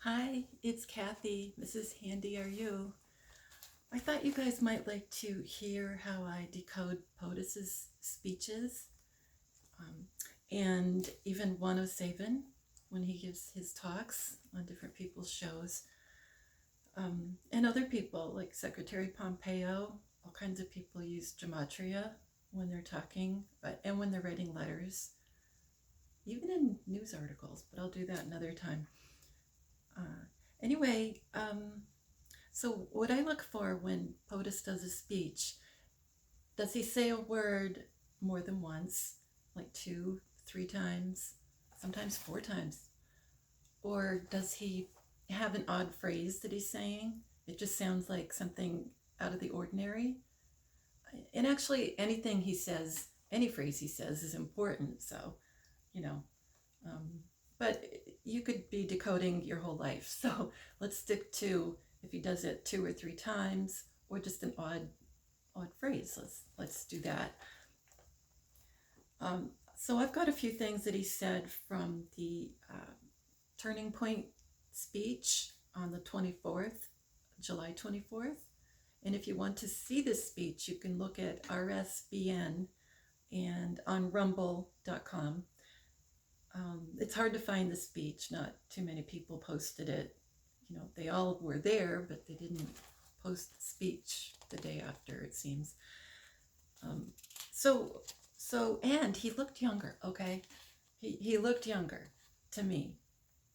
Hi, it's Kathy. Mrs. Handy, are you? I thought you guys might like to hear how I decode POTUS's speeches, um, and even one of Savin when he gives his talks on different people's shows, and other people like Secretary Pompeo. All kinds of people use Gematria when they're talking, and when they're writing letters, even in news articles, but I'll do that another time. Uh, anyway, so what I look for when POTUS does a speech, does he say a word more than once, like two, three times, sometimes four times? Or does he have an odd phrase that he's saying? It just sounds like something out of the ordinary. And actually, anything he says, any phrase he says is important. So, you know, um, but you could be decoding your whole life. So let's stick to if he does it two or three times, or just an odd phrase. Let's do that. So I've got a few things that he said from the Turning Point speech on the 24th, July 24th. And if you want to see this speech, you can look at RSBN and on rumble.com. It's hard to find the speech. Not too many people posted it. You know, they all were there, but they didn't post the speech the day after, it seems. And he looked younger, okay? He looked younger to me.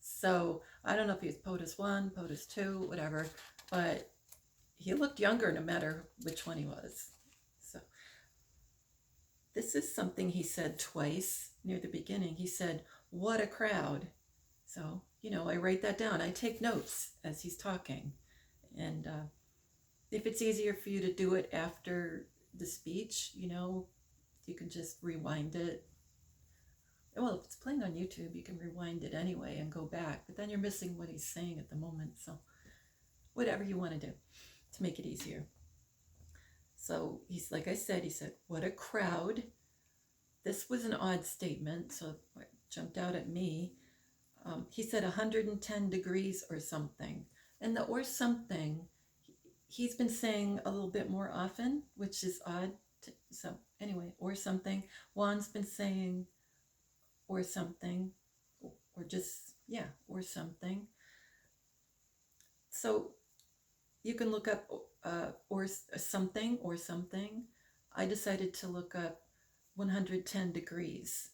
So I don't know if he was POTUS 1, POTUS 2, whatever, but he looked younger no matter which one he was. So this is something he said twice near the beginning. He said, "What a crowd." So, I write that down. I take notes as he's talking. And if it's easier for you to do it after the speech, you can just rewind it. Well, if it's playing on YouTube, you can rewind it anyway and go back, but then you're missing what he's saying at the moment. So whatever you want to do to make it easier. So he's, like I said, he said, "What a crowd." This was an odd statement, so it jumped out at me. He said 110 degrees or something. And the "or something," he's been saying a little bit more often, which is odd. So anyway, "or something." Juan's been saying "or something," or just, yeah, "or something." So you can look up or something. I decided to look up 110 degrees.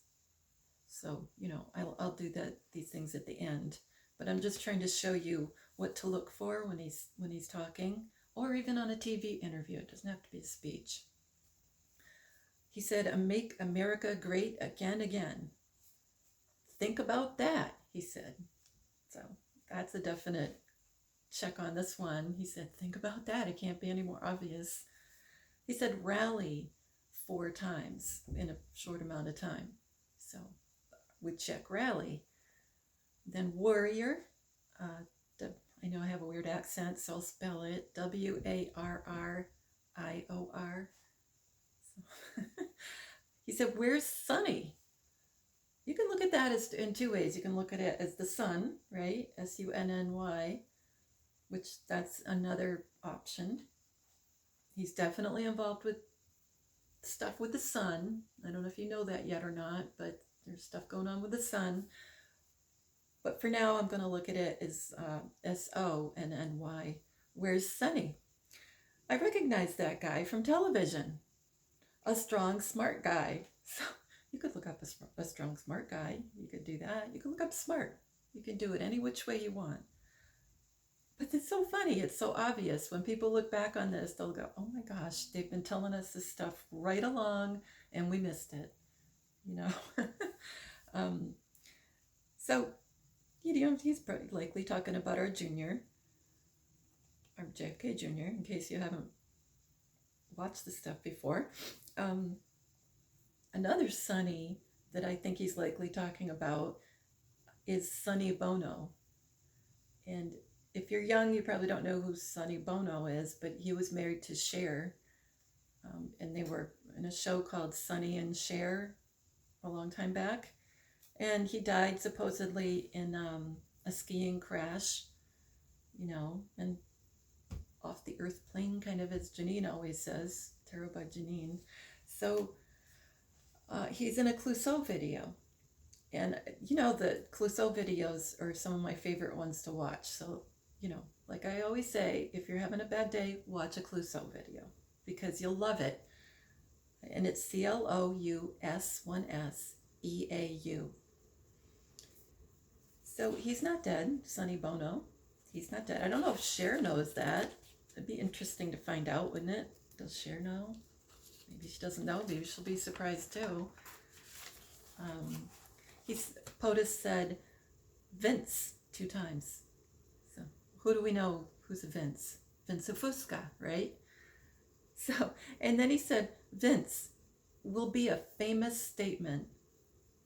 So, I'll do these things at the end, but I'm just trying to show you what to look for when he's talking, or even on a TV interview. It doesn't have to be a speech. He said, "Make America great again, again." Think about that, he said. So that's a definite check on this one. He said, think about that. It can't be any more obvious. He said, "Rally" 4 times in a short amount of time. So we check "rally." Then "warrior." I know I have a weird accent, so I'll spell it WARRIOR. So he said, "Where's Sunny?" You can look at that as in 2 ways. You can look at it as the sun, right? SUNNY, which that's another option. He's definitely involved with stuff with the sun. I don't know if you know that yet or not, but there's stuff going on with the sun. But for now, I'm going to look at it as SONNY. Where's Sunny? I recognize that guy from television. A strong, smart guy. So you could look up a strong, smart guy. You could do that. You can look up smart. You can do it any which way you want. But it's so funny. It's so obvious. When people look back on this, they'll go, "Oh my gosh, they've been telling us this stuff right along and we missed it." So, he's probably likely talking about our JFK Jr., in case you haven't watched this stuff before. Another Sonny that I think he's likely talking about is Sonny Bono. And if you're young, you probably don't know who Sonny Bono is, but he was married to Cher. And they were in a show called Sonny and Cher a long time back. And he died supposedly in a skiing crash, you know, and off the earth plane, kind of, as Janine always says, tarot by Janine. So he's in a Clouseau video. And, you know, the Clouseau videos are some of my favorite ones to watch. So, you know, like I always say, if you're having a bad day, watch a Clouseau video because you'll love it. And it's Clouseau. So he's not dead, Sonny Bono. He's not dead. I don't know if Cher knows that. It'd be interesting to find out, wouldn't it? Does Cher know? Maybe she doesn't know. Maybe she'll be surprised too. POTUS said Vince 2 times. So who do we know who's a Vince? Vince Fusca, right? So, and then he said, Vince will be a famous statement.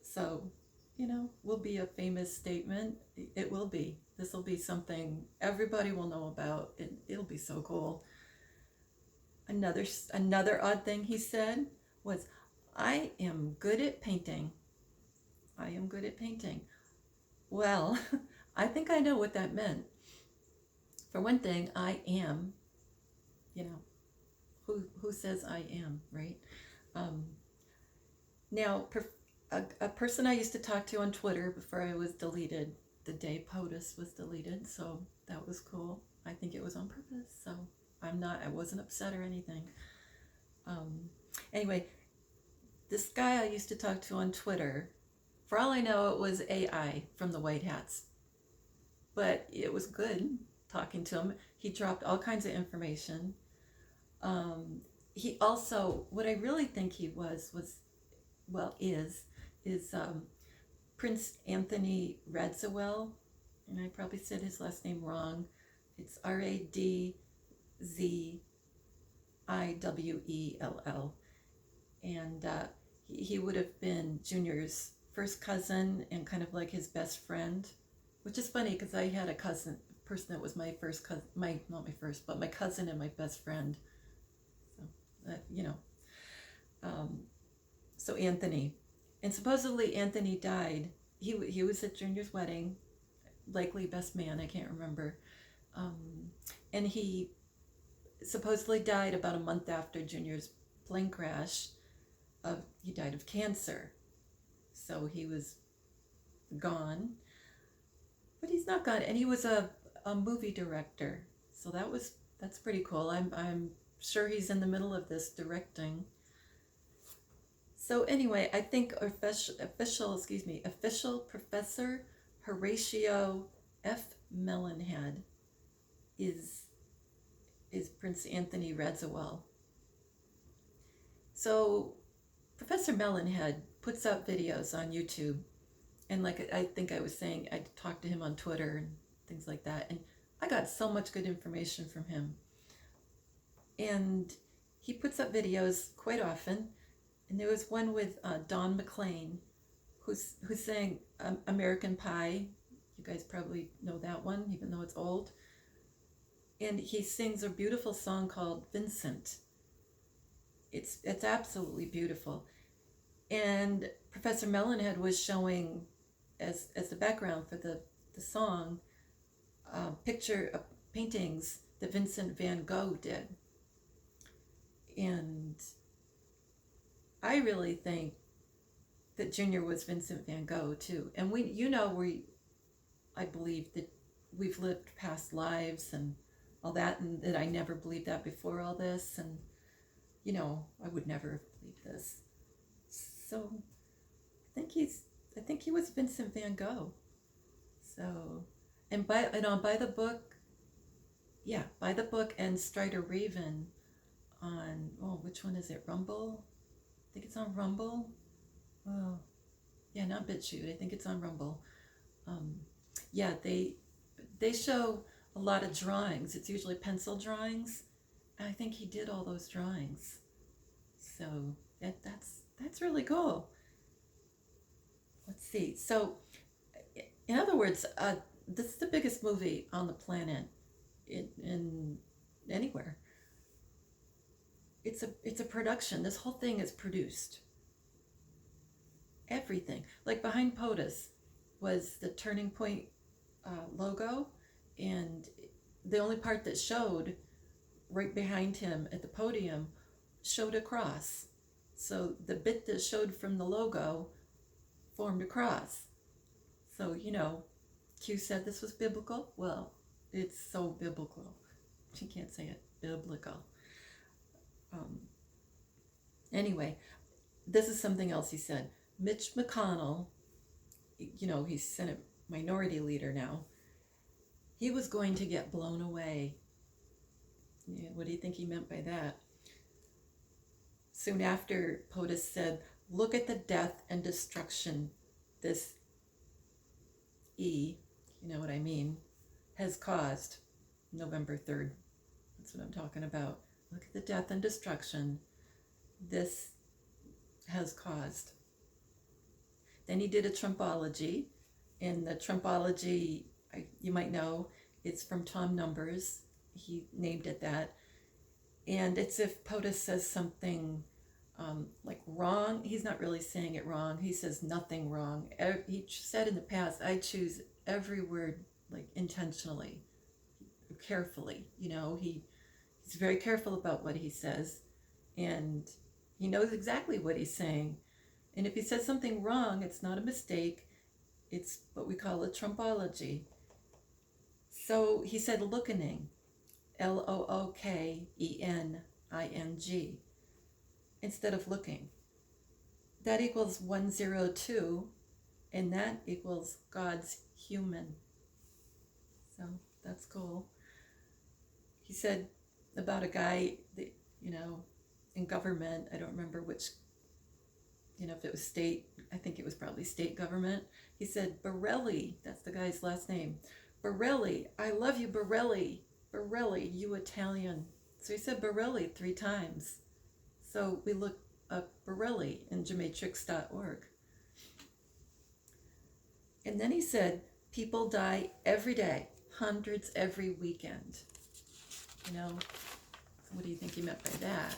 So, you know, will be a famous statement. It will be. This will be something everybody will know about. It'll be so cool. Another odd thing he said was, I am good at painting. I am good at painting. Well, I think I know what that meant. For one thing, I am, you know, who says I am, right? Now, a person I used to talk to on Twitter before I was deleted, the day POTUS was deleted, so that was cool. I think it was on purpose, so I wasn't upset or anything. Anyway, this guy I used to talk to on Twitter, for all I know, it was AI from the White Hats. But it was good talking to him. He dropped all kinds of information. He also, what I really think he is Prince Anthony Redwell, and I probably said his last name wrong. It's Radzwiell. And he would have been Junior's first cousin and kind of like his best friend, which is funny because I had a person that was my first cousin, not my first, but my cousin and my best friend. So, you know. So Anthony, and supposedly Anthony died. He was at Junior's wedding, likely best man, I can't remember. And he supposedly died about a month after Junior's plane crash. He died of cancer. So he was gone, but he's not gone. And he was a movie director, so that's pretty cool. I'm sure he's in the middle of this directing. So anyway, I think official Professor Horatio F. Mellenhead is Prince Anthony Redwell. So Professor Mellenhead puts out videos on YouTube, and like I think I was saying, I talked to him on Twitter and things like that, and I got so much good information from him. And he puts up videos quite often, and there was one with Don McLean, who's saying American Pie. You guys probably know that one, even though it's old. And he sings a beautiful song called Vincent. It's absolutely beautiful. And Professor Mellenhead was showing, as the background for the song, paintings that Vincent van Gogh did. And I really think that Junior was Vincent van Gogh too. And I believe that we've lived past lives and all that, and that I never believed that before all this. And, you know, I would never have believed this. So I think he was Vincent van Gogh. So, buy the book and Strider Raven on, which one is it? Rumble? I think it's on Rumble. Oh, yeah, not BitChute. I think it's on Rumble. Yeah, they show a lot of drawings. It's usually pencil drawings. And I think he did all those drawings. So that's really cool. Let's see. So, in other words, this is the biggest movie on the planet in anywhere. It's a production. This whole thing is produced. Everything. Like behind POTUS was the Turning Point logo, and the only part that showed right behind him at the podium showed a cross. So the bit that showed from the logo formed a cross. So, you know, Q said this was biblical. Well, it's so biblical. She can't say it. Biblical. Anyway, this is something else he said. Mitch McConnell, you know, he's Senate Minority Leader now. He was going to get blown away. Yeah, what do you think he meant by that? Soon after, POTUS said, look at the death and destruction this E, you know what I mean, has caused. November 3rd. That's what I'm talking about. Look at the death and destruction this has caused. Then he did a Trumpology. And the Trumpology, you might know, it's from Tom Numbers. He named it that. And it's if POTUS says something like wrong, he's not really saying it wrong. He says nothing wrong. He said in the past, I choose every word like intentionally, carefully. You know, he's very careful about what he says, and he knows exactly what he's saying. And if he says something wrong, it's not a mistake. It's what we call a Trumpology. So he said lookening, Lookening, instead of looking. That equals 102, and that equals God's human. So that's cool. He said about a guy that, you know, in government, I don't remember which, you know, if it was state, I think it was probably state government. He said, Borelli, that's the guy's last name. Borelli, I love you, Borelli. Borelli, you Italian. So he said Borelli 3 times. So we look up Borelli in Gematrix.org. And then he said, people die every day, hundreds every weekend. You know, what do you think he meant by that?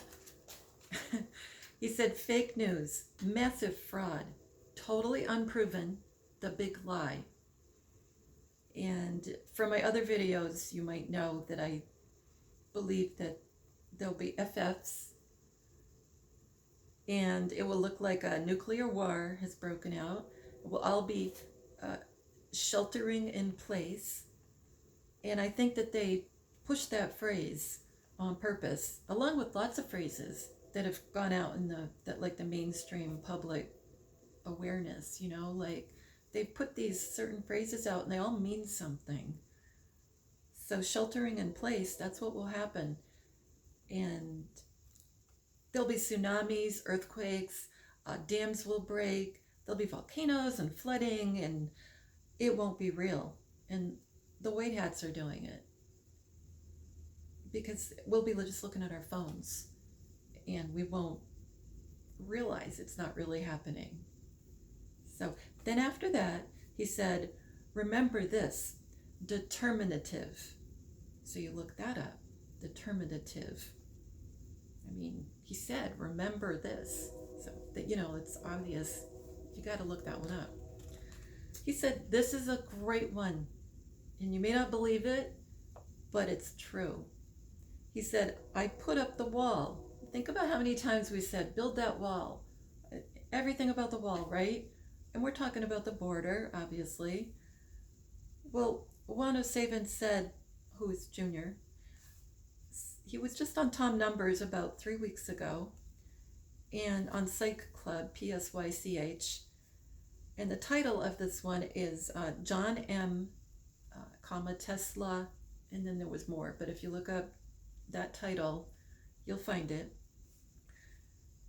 He said fake news, massive fraud, totally unproven, the big lie. And from my other videos, you might know that I believe that there'll be FFs and it will look like a nuclear war has broken out. It will all be sheltering in place. And I think that they push that phrase on purpose, along with lots of phrases that have gone out in the mainstream public awareness, you know, like they put these certain phrases out and they all mean something. So sheltering in place, that's what will happen. And there'll be tsunamis, earthquakes, dams will break, there'll be volcanoes and flooding, and it won't be real. And the white hats are doing it because we'll be just looking at our phones and we won't realize it's not really happening. So then after that, he said, remember this, determinative. So you look that up, determinative. I mean, he said, remember this. So that, you know, it's obvious. You got to look that one up. He said, this is a great one. And you may not believe it, but it's true. He said, I put up the wall. Think about how many times we said, build that wall. Everything about the wall, right? And we're talking about the border, obviously. Well, Juan Savin said, who is Junior, he was just on Tom Numbers about 3 weeks ago, and on Psych Club, PSYCH, and the title of this one is John M., Tesla, and then there was more, but if you look up that title, you'll find it.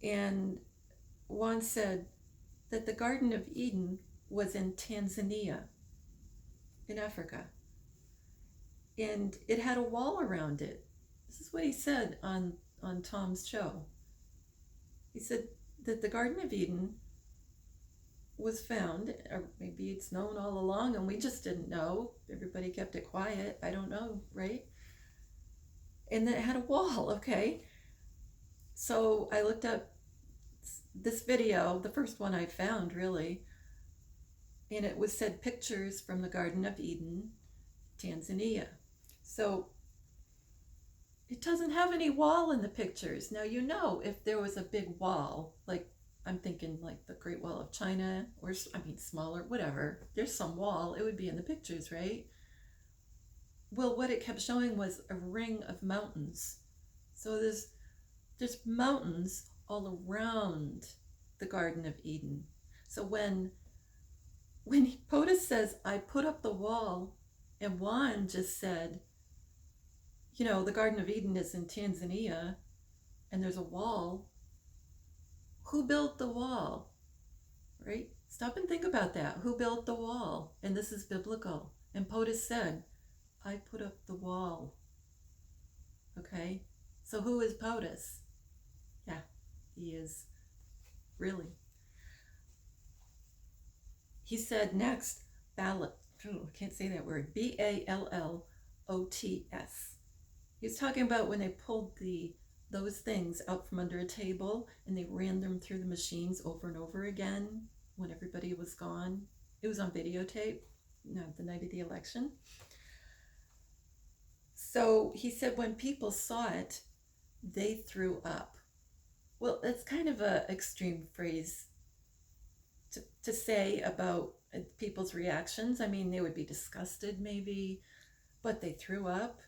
And Juan said that the Garden of Eden was in Tanzania, in Africa, and it had a wall around it. This is what he said on Tom's show. He said that the Garden of Eden was found, or maybe it's known all along and we just didn't know. Everybody kept it quiet. I don't know, right? And then it had a wall, okay? So I looked up this video, the first one I found really, and it was said pictures from the Garden of Eden, Tanzania. So it doesn't have any wall in the pictures. Now, you know, if there was a big wall, like I'm thinking like the Great Wall of China, or smaller, whatever, there's some wall, it would be in the pictures, right? Well, what it kept showing was a ring of mountains. So there's mountains all around the Garden of Eden. So when POTUS says, I put up the wall, and Juan just said, you know, the Garden of Eden is in Tanzania, and there's a wall. Who built the wall? Right? Stop and think about that. Who built the wall? And this is biblical. And POTUS said, I put up the wall. Okay? So who is POTUS? Yeah, he is. Really. He said next, ballot. Oh, I can't say that word. BALLOTS. He was talking about when they pulled those things out from under a table and they ran them through the machines over and over again when everybody was gone. It was on videotape, the night of the election. So he said when people saw it, they threw up. Well, that's kind of an extreme phrase to say about people's reactions. I mean, they would be disgusted maybe, but they threw up.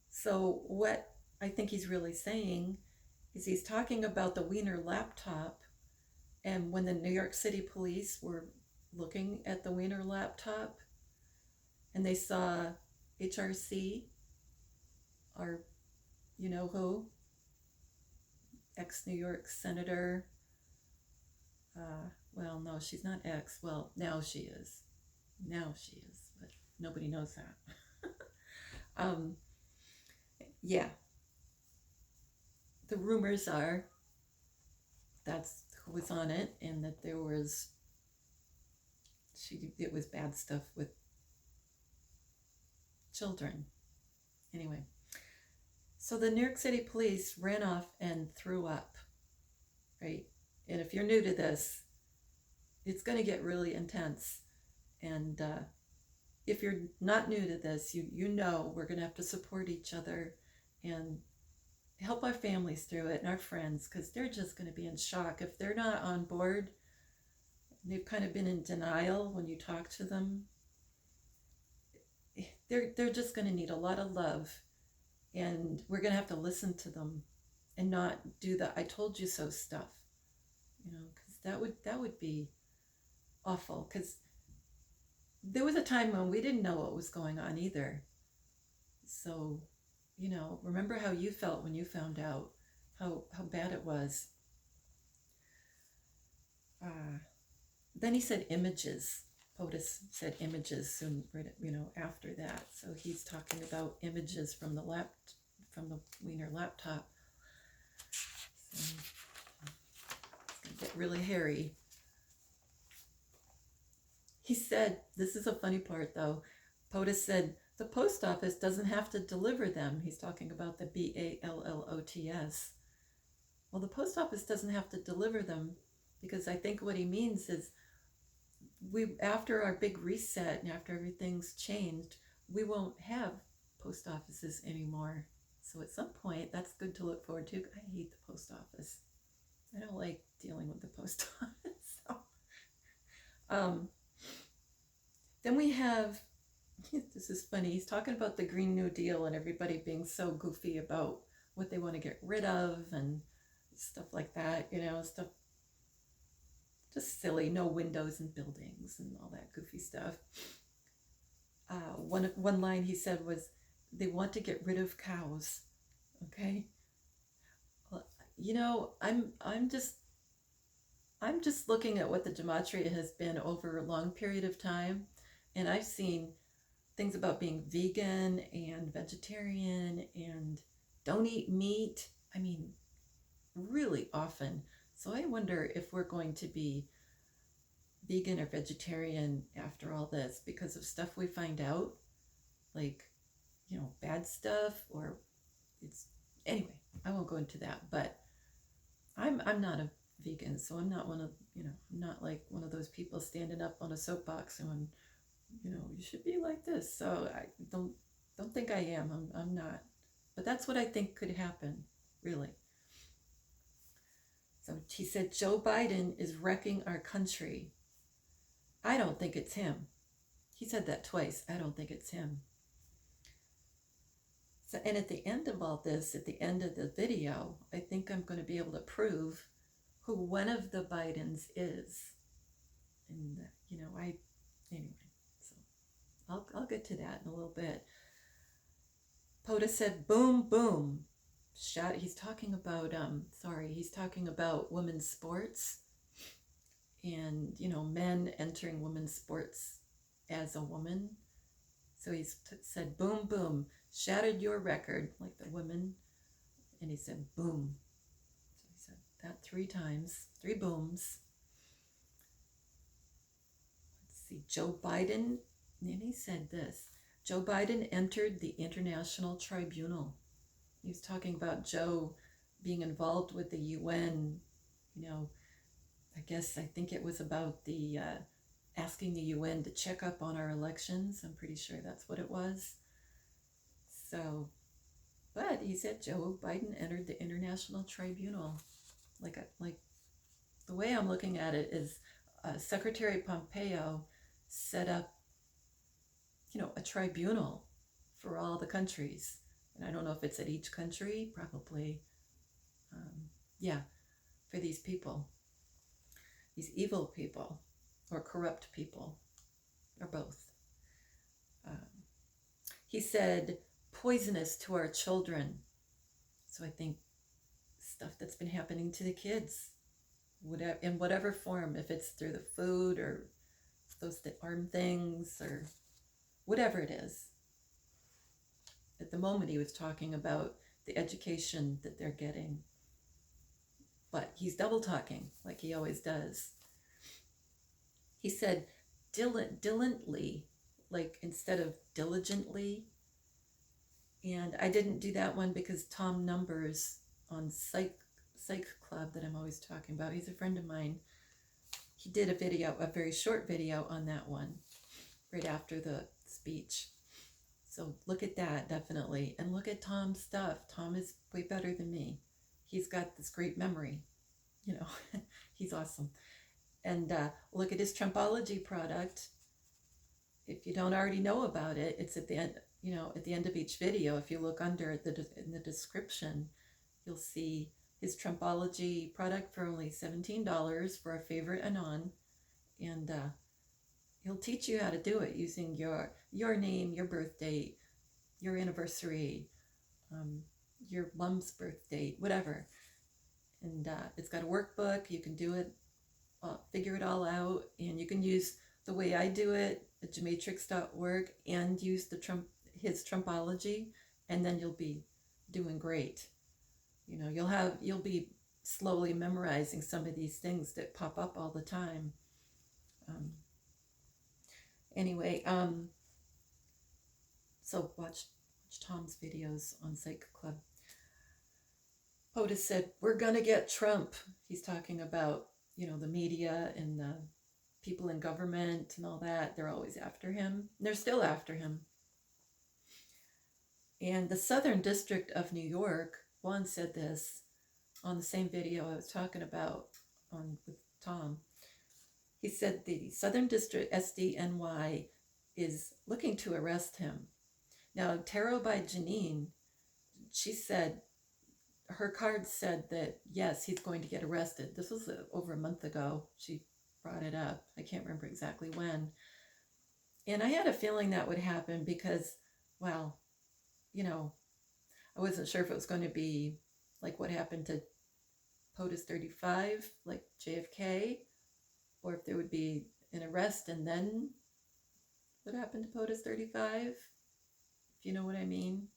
So what I think he's really saying is he's talking about the Weiner laptop, and when the New York City police were looking at the Weiner laptop and they saw HRC, or you know who, ex-New York Senator, well, no, she's not ex, well, now she is, but nobody knows that. Yeah, the rumors are that's who was on it, and that it was bad stuff with children. Anyway, so the New York City police ran off and threw up, right? And if you're new to this, it's going to get really intense. And if you're not new to this, you know we're going to have to support each other and help our families through it and our friends, because they're just going to be in shock. If they're not on board, they've kind of been in denial when you talk to them, they're just going to need a lot of love, and we're going to have to listen to them and not do the I told you so stuff, you know, because that would be awful, because there was a time when we didn't know what was going on either. So, you know, remember how you felt when you found out how bad it was. Then he said images. POTUS said images soon, you know, after that. So he's talking about images from the Weiner laptop. So it's gonna get really hairy. He said, this is a funny part though, POTUS said, the post office doesn't have to deliver them. He's talking about the BALLOTS. Well, the post office doesn't have to deliver them, because I think what he means is after our big reset and after everything's changed, we won't have post offices anymore. So at some point, that's good to look forward to. I hate the post office. I don't like dealing with the post office. So, then we have, this is funny, he's talking about the Green New Deal and everybody being so goofy about what they want to get rid of and stuff like that, you know, stuff just silly, no windows in buildings and all that goofy stuff. One line he said was, they want to get rid of cows. Okay, well, you know, I'm just looking at what the Gematria has been over a long period of time, and I've seen things about being vegan and vegetarian and don't eat meat. I mean, really often. So I wonder if we're going to be vegan or vegetarian after all this because of stuff we find out, like, you know, bad stuff, or it's, anyway, I won't go into that, but I'm not a vegan, so I'm not one of, I'm not like one of those people standing up on a soapbox and, you should be like this. So I don't think I am. I'm not. But that's what I think could happen, really. So he said, Joe Biden is wrecking our country. I don't think it's him. He said that twice. I don't think it's him. So, and at the end of all this, at the end of the video, I think I'm going to be able to prove who one of the Bidens is. And, anyway, so I'll get to that in a little bit. POTUS said, boom, boom. Shot. He's talking about, he's talking about women's sports and, men entering women's sports as a woman. So he's said, boom, boom, shattered your record, like the women. And he said, boom. So he said that 3 times, 3 booms. Let's see, Joe Biden, and he said this, Joe Biden entered the International Tribunal. He was talking about Joe being involved with the UN, I think it was about the asking the UN to check up on our elections. I'm pretty sure that's what it was. So, but he said Joe Biden entered the International Tribunal. Like the way I'm looking at it is Secretary Pompeo set up, a tribunal for all the countries. And I don't know if it's at each country, probably. For these people, these evil people, or corrupt people, or both. He said, poisonous to our children. So I think stuff that's been happening to the kids, whatever, in whatever form, if it's through the food or those arm things or whatever it is. At the moment he was talking about the education that they're getting. But he's double talking like he always does. He said diligently, like instead of diligently. And I didn't do that one because Tom Numbers on Psych Club that I'm always talking about, he's a friend of mine. He did a very short video on that one right after the speech. So look at that, definitely. And look at Tom's stuff. Tom is way better than me. He's got this great memory. He's awesome. And look at his Trumpology product. If you don't already know about it, it's at the end, at the end of each video. If you look under in the description, you'll see his Trumpology product for only $17 for a favorite Anon. And he'll teach you how to do it using your name, your birth date, your anniversary, your mom's birth date, whatever. And it's got a workbook. You can do it, figure it all out, and you can use the way I do it at gematrix.org and use his Trumpology, and then you'll be doing great. You'll be slowly memorizing some of these things that pop up all the time. Anyway, so watch Tom's videos on Psych Club. POTUS said, we're going to get Trump. He's talking about, the media and the people in government and all that. They're always after him. They're still after him. And the Southern District of New York, Juan said this on the same video I was talking about with Tom. He said the Southern District, SDNY, is looking to arrest him. Now, Tarot by Janine, she said, her card said that, yes, he's going to get arrested. This was over a month ago. She brought it up. I can't remember exactly when. And I had a feeling that would happen because, well, I wasn't sure if it was going to be like what happened to POTUS 35, like JFK, or if there would be an arrest and then what happened to POTUS 35, if you know what I mean.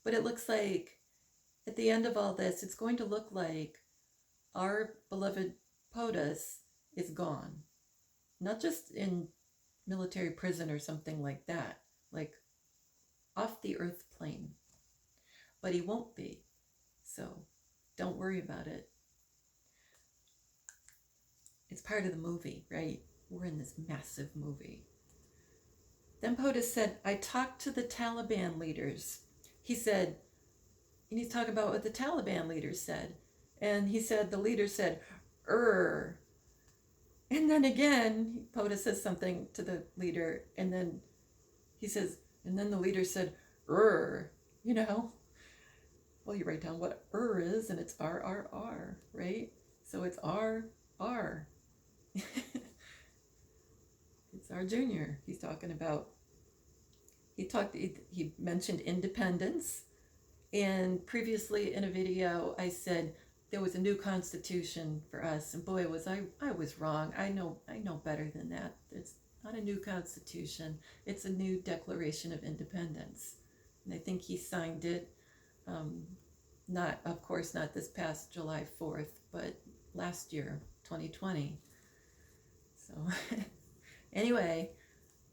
But it looks like at the end of all this, it's going to look like our beloved POTUS is gone. Not just in military prison or something like that, like off the earth plane. But he won't be. So Don't worry about it. It's part of the movie, right? We're in this massive movie. Then POTUS said, I talked to the Taliban leaders. He said, and he's talking about what the Taliban leaders said. And he said, the leader said, And then again, POTUS says something to the leader, and then he says, and then the leader said, you know? Well, you write down what is, and it's RRR, right? So it's RR. It's our junior he's talking about. He mentioned independence, and previously in a video I said there was a new constitution for us, and boy was I was wrong. I know better than that. It's not a new constitution, it's a new Declaration of Independence, and I think he signed it, not, of course, not this past July 4th, but last year, 2020. So anyway,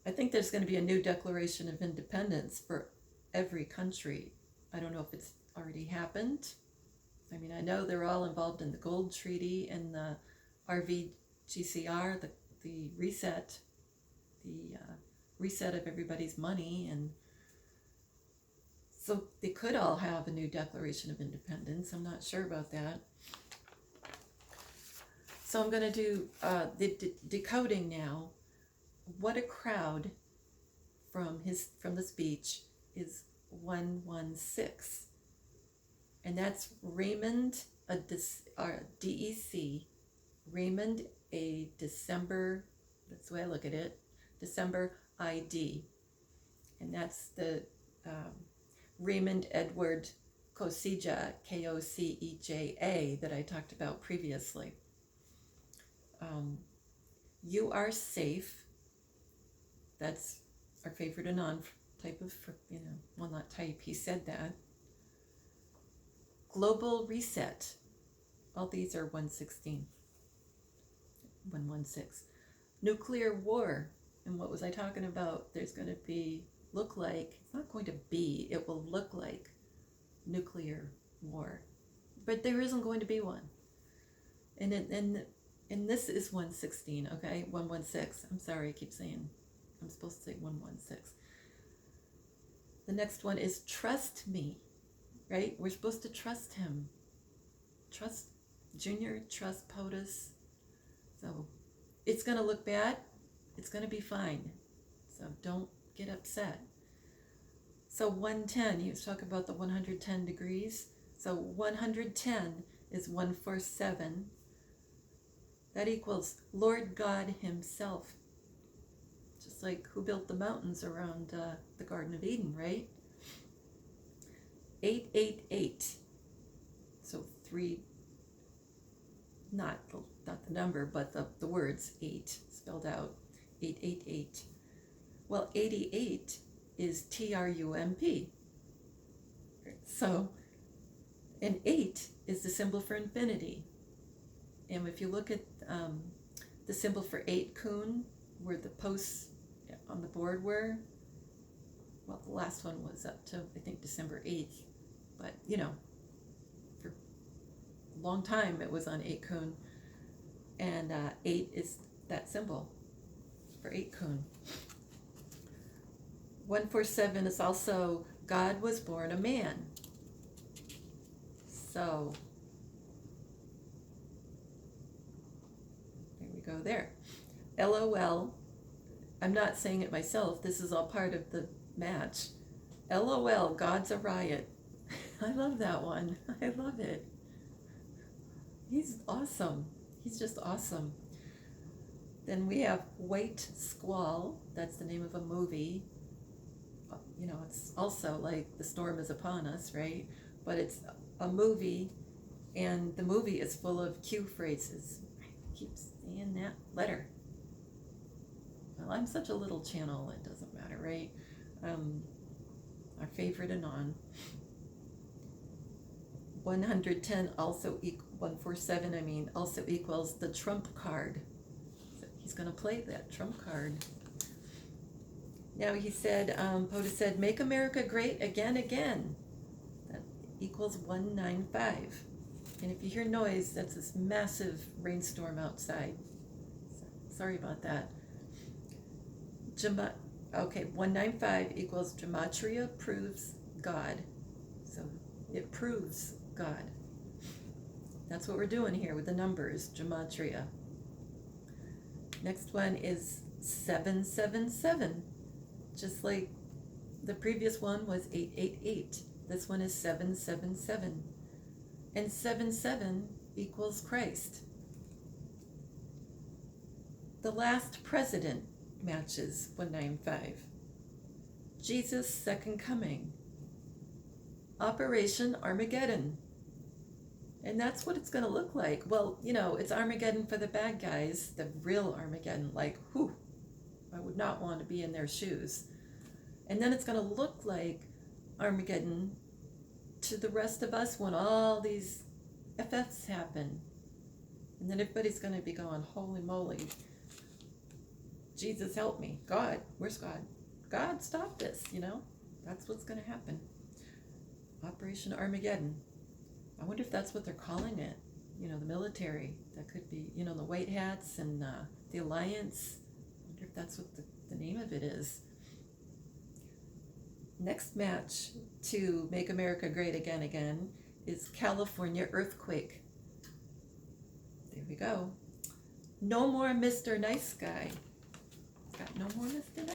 I think there's going to be a new Declaration of Independence for every country. I don't know if it's already happened. I mean, I know they're all involved in the Gold Treaty and the RVGCR, the reset, reset of everybody's money, and so they could all have a new Declaration of Independence. I'm not sure about that. So I'm going to do the decoding now. What a crowd from the speech is 116, and that's Raymond, a DEC, Raymond, a December, that's the way I look at it, December ID, and that's the Raymond Edward Koceja, Koceja, that I talked about previously. You are safe. That's our favorite Anon type of, well, not type, he said that. Global reset. All these are 116. 116. Nuclear war. And what was I talking about? There's going to be, it's not going to be, it will look like nuclear war. But there isn't going to be one. And this is 116, okay? 116. I'm sorry, I keep saying, I'm supposed to say 116. The next one is trust me, right? We're supposed to trust him. Trust Junior, trust POTUS. So it's going to look bad. It's going to be fine. So don't get upset. So 110, he was talking about the 110 degrees. So 110 is 147. That equals Lord God himself. Just like who built the mountains around the Garden of Eden, right? 888. So 3, not the number, but the words 8 spelled out. 888. Well, 88 is TRUMP. So, and 8 is the symbol for infinity. And if you look at the symbol for 8 Kun, where the posts on the board were, well, the last one was up to, I think, December 8th. But, for a long time it was on 8 Kun. And 8 is that symbol for 8 Kun. 147 is also God was born a man. So there we go there. LOL. I'm not saying it myself. This is all part of the match. LOL, God's a riot. I love that one. I love it. He's awesome. He's just awesome. Then we have White Squall. That's the name of a movie. It's also like The Storm is Upon Us, right? But it's a movie, and the movie is full of cue phrases. I keep saying that letter. Well, I'm such a little channel, it doesn't matter, right? Our favorite Anon. 110 also 147, also equals the Trump card. So he's going to play that Trump card. Now he said, POTUS said, make America great again, again. That equals 195. And if you hear noise, that's this massive rainstorm outside. Sorry about that. Okay, 195 equals Gematria proves God. So it proves God. That's what we're doing here with the numbers, Gematria. Next one is 777. Just like the previous one was 888. This one is 777. And 77 equals Christ. The last president matches 195. Jesus' second coming. Operation Armageddon. And that's what it's going to look like. Well, you know, it's Armageddon for the bad guys, the real Armageddon. Like, whew, I would not want to be in their shoes. And then it's going to look like Armageddon to the rest of us when all these FFs happen. And then everybody's going to be going, holy moly, Jesus help me. God, where's God? God, stop this, you know? That's what's going to happen. Operation Armageddon. I wonder if that's what they're calling it. You know, the military. That could be, you know, the white hats and the alliance. I wonder if that's what the name of it is. Next match to make America great again is California earthquake. There we go. No more Mr. Nice Guy. Got no more Mr. Nice